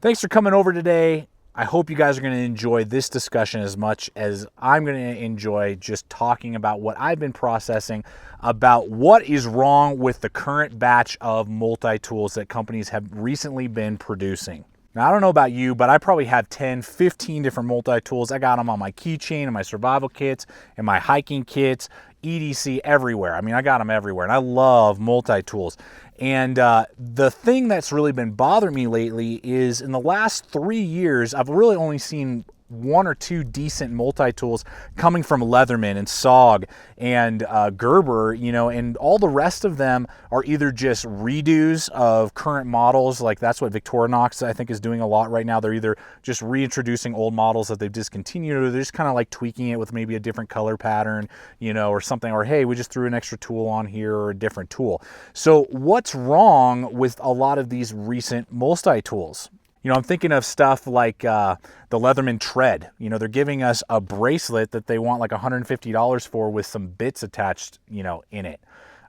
Thanks for coming over today. I hope you guys are going to enjoy this discussion as much as I'm going to enjoy just talking about what I've been processing about what is wrong with the current batch of multi-tools that companies have recently been producing. Now, I don't know about you, but I probably have 10, 15 different multi-tools. I got them on my keychain and my survival kits and my hiking kits, EDC, everywhere. I mean, I got them everywhere, and I love multi-tools. And the thing that's really been bothering me lately is in the last 3 years, I've really only seen 1 or 2 decent multi-tools coming from Leatherman and SOG and Gerber, and all the rest of them are either just redos of current models, like that's what Victorinox I think is doing a lot right now. They're either just reintroducing old models that they've discontinued, or they're just kind of like tweaking it with maybe a different color pattern, or something, or hey, we just threw an extra tool on here or a different tool. So what's wrong with a lot of these recent multi-tools? I'm thinking of stuff like the Leatherman Tread. They're giving us a bracelet that they want like $150 for with some bits attached, in it.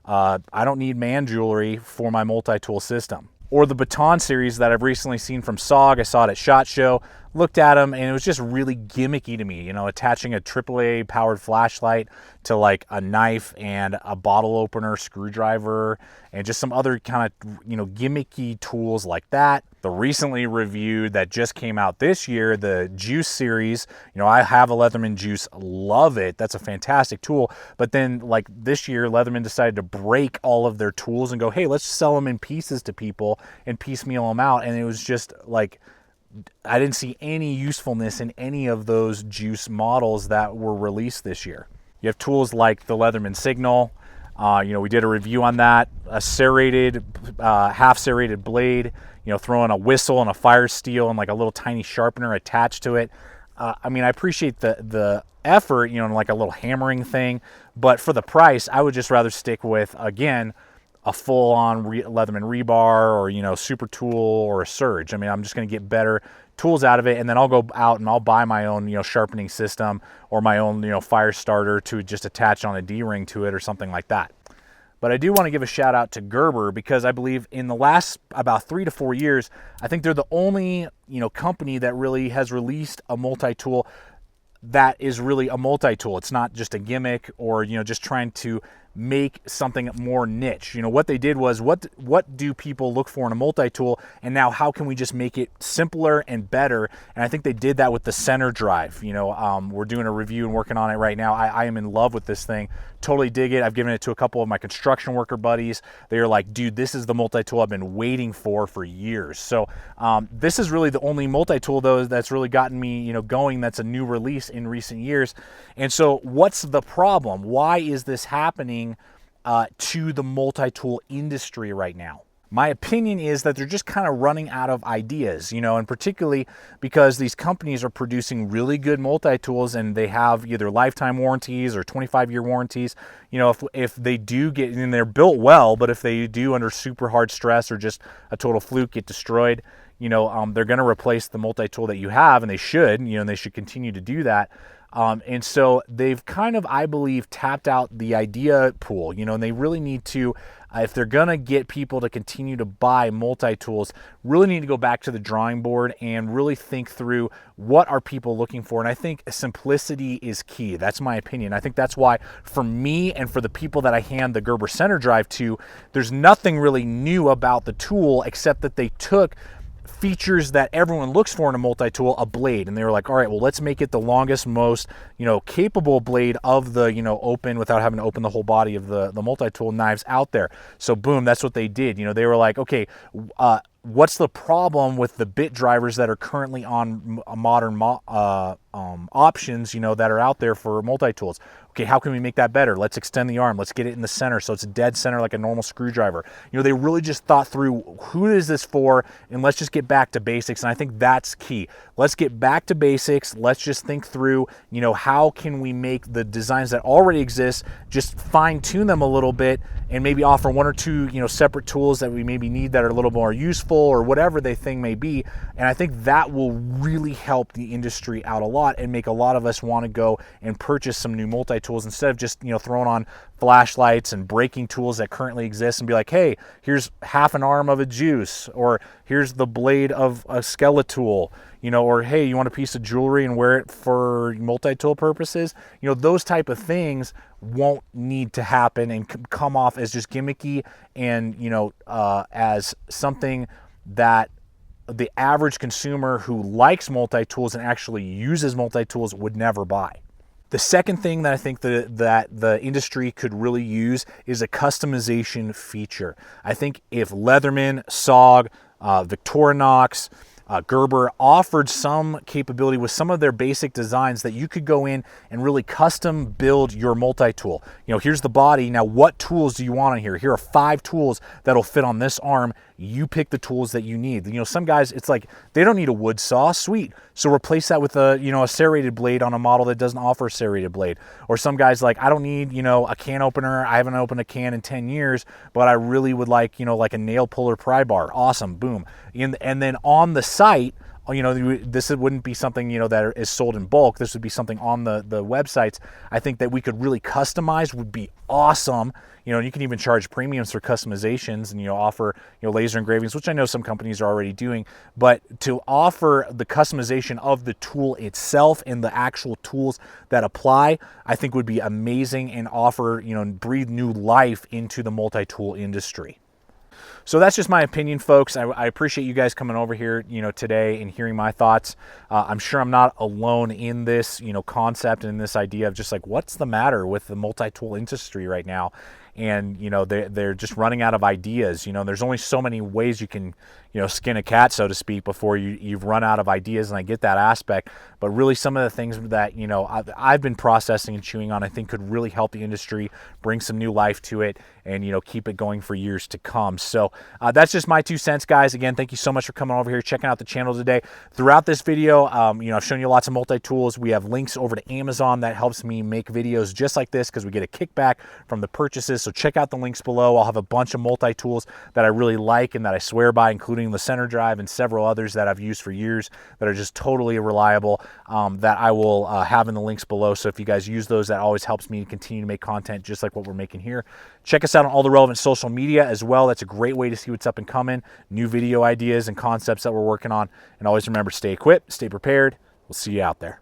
I don't need man jewelry for my multi-tool system. Or the Baton series that I've recently seen from SOG. I saw it at SHOT Show, looked at them, and it was just really gimmicky to me, attaching a AAA powered flashlight to like a knife and a bottle opener, screwdriver, and just some other kind of, gimmicky tools like that. The recently reviewed that just came out this year, the Juice series, I have a Leatherman Juice, love it. That's a fantastic tool. But then like this year, Leatherman decided to break all of their tools and go, hey, let's sell them in pieces to people and piecemeal them out. And it was just like, I didn't see any usefulness in any of those Juice models that were released this year. You have tools like the Leatherman Signal. We did a review on that, a serrated, half serrated blade, throwing a whistle and a fire steel and like a little tiny sharpener attached to it. I appreciate the effort, like a little hammering thing, but for the price, I would just rather stick with, again, a full-on Leatherman rebar or, super tool or a Surge. I'm just going to get better tools out of it, and then I'll go out and I'll buy my own, sharpening system or my own, fire starter to just attach on a D-ring to it or something like that. But I do want to give a shout out to Gerber, because I believe in the last about 3 to 4 years, I think they're the only, company that really has released a multi-tool that is really a multi-tool. It's not just a gimmick or, just trying to make something more niche. What they did was, what do people look for in a multi-tool, and now how can we just make it simpler and better? And I think they did that with the center drive. We're doing a review and working on it right now. I am in love with this thing. Totally dig it. I've given it to a couple of my construction worker buddies. They are like, dude, this is the multi-tool I've been waiting for years. So this is really the only multi-tool though that's really gotten me, going. That's a new release in recent years. And so what's the problem? Why is this happening to the multi-tool industry right now? My opinion is that they're just kind of running out of ideas, and particularly because these companies are producing really good multi-tools and they have either lifetime warranties or 25-year warranties. If they do get, and they're built well, but if they do under super hard stress or just a total fluke get destroyed, they're going to replace the multi-tool that you have, and they should, and they should continue to do that. And so they've kind of, I believe, tapped out the idea pool, and they really need to, if they're going to get people to continue to buy multi-tools, really need to go back to the drawing board and really think through what are people looking for. And I think simplicity is key. That's my opinion. I think that's why for me and for the people that I hand the Gerber center drive to, there's nothing really new about the tool except that they took features that everyone looks for in a multi-tool, a blade, and they were like, all right, well, let's make it the longest, most capable blade of the open without having to open the whole body of the multi-tool knives out there. So boom, that's what they did. They were like, okay, what's the problem with the bit drivers that are currently on modern options that are out there for multi-tools? Okay, how can we make that better? Let's extend the arm. Let's get it in the center so it's dead center like a normal screwdriver. They really just thought through, who is this for, and let's just get back to basics. And I think that's key. Let's get back to basics. Let's just think through, how can we make the designs that already exist, just fine tune them a little bit, and maybe offer 1 or 2, separate tools that we maybe need that are a little more useful or whatever the thing may be. And I think that will really help the industry out a lot. thought and make a lot of us want to go and purchase some new multi-tools instead of just, throwing on flashlights and braking tools that currently exist and be like, hey, here's half an arm of a juice, or here's the blade of a Skeletool, or hey, you want a piece of jewelry and wear it for multi-tool purposes. Those type of things won't need to happen and come off as just gimmicky and, as something that the average consumer who likes multi-tools and actually uses multi-tools would never buy. The second thing that I think that the industry could really use is a customization feature. I think if Leatherman, SOG, Victorinox, Gerber offered some capability with some of their basic designs that you could go in and really custom build your multi-tool. Here's the body. Now, what tools do you want on here? Here are 5 tools that'll fit on this arm. You pick the tools that you need. Some guys, it's like they don't need a wood saw. Sweet. So replace that with a serrated blade on a model that doesn't offer a serrated blade. Or some guys like, I don't need, a can opener. I haven't opened a can in 10 years, but I really would like, like a nail puller pry bar. Awesome. Boom. And then on the site, this wouldn't be something, that is sold in bulk. This would be something on the websites. I think that we could really customize would be awesome. You can even charge premiums for customizations and, offer, laser engravings, which I know some companies are already doing. But to offer the customization of the tool itself and the actual tools that apply, I think would be amazing and offer, breathe new life into the multi-tool industry. So that's just my opinion, folks. I appreciate you guys coming over here, today and hearing my thoughts. I'm sure I'm not alone in this, concept and this idea of just like, what's the matter with the multi-tool industry right now? And, they're just running out of ideas. There's only so many ways you can, skin a cat, so to speak, before you've run out of ideas. And I get that aspect. But really some of the things that, I've been processing and chewing on, I think could really help the industry, bring some new life to it, and, keep it going for years to come. So that's just my 2 cents, guys. Again, thank you so much for coming over here, checking out the channel today. Throughout this video, I've shown you lots of multi-tools. We have links over to Amazon that helps me make videos just like this because we get a kickback from the purchases. So check out the links below. I'll have a bunch of multi-tools that I really like and that I swear by, including the center drive and several others that I've used for years that are just totally reliable, that I will have in the links below. So if you guys use those, that always helps me continue to make content just like what we're making here. Check us out on all the relevant social media as well. That's a great way to see what's up and coming, new video ideas and concepts that we're working on. And always remember, stay equipped, stay prepared. We'll see you out there.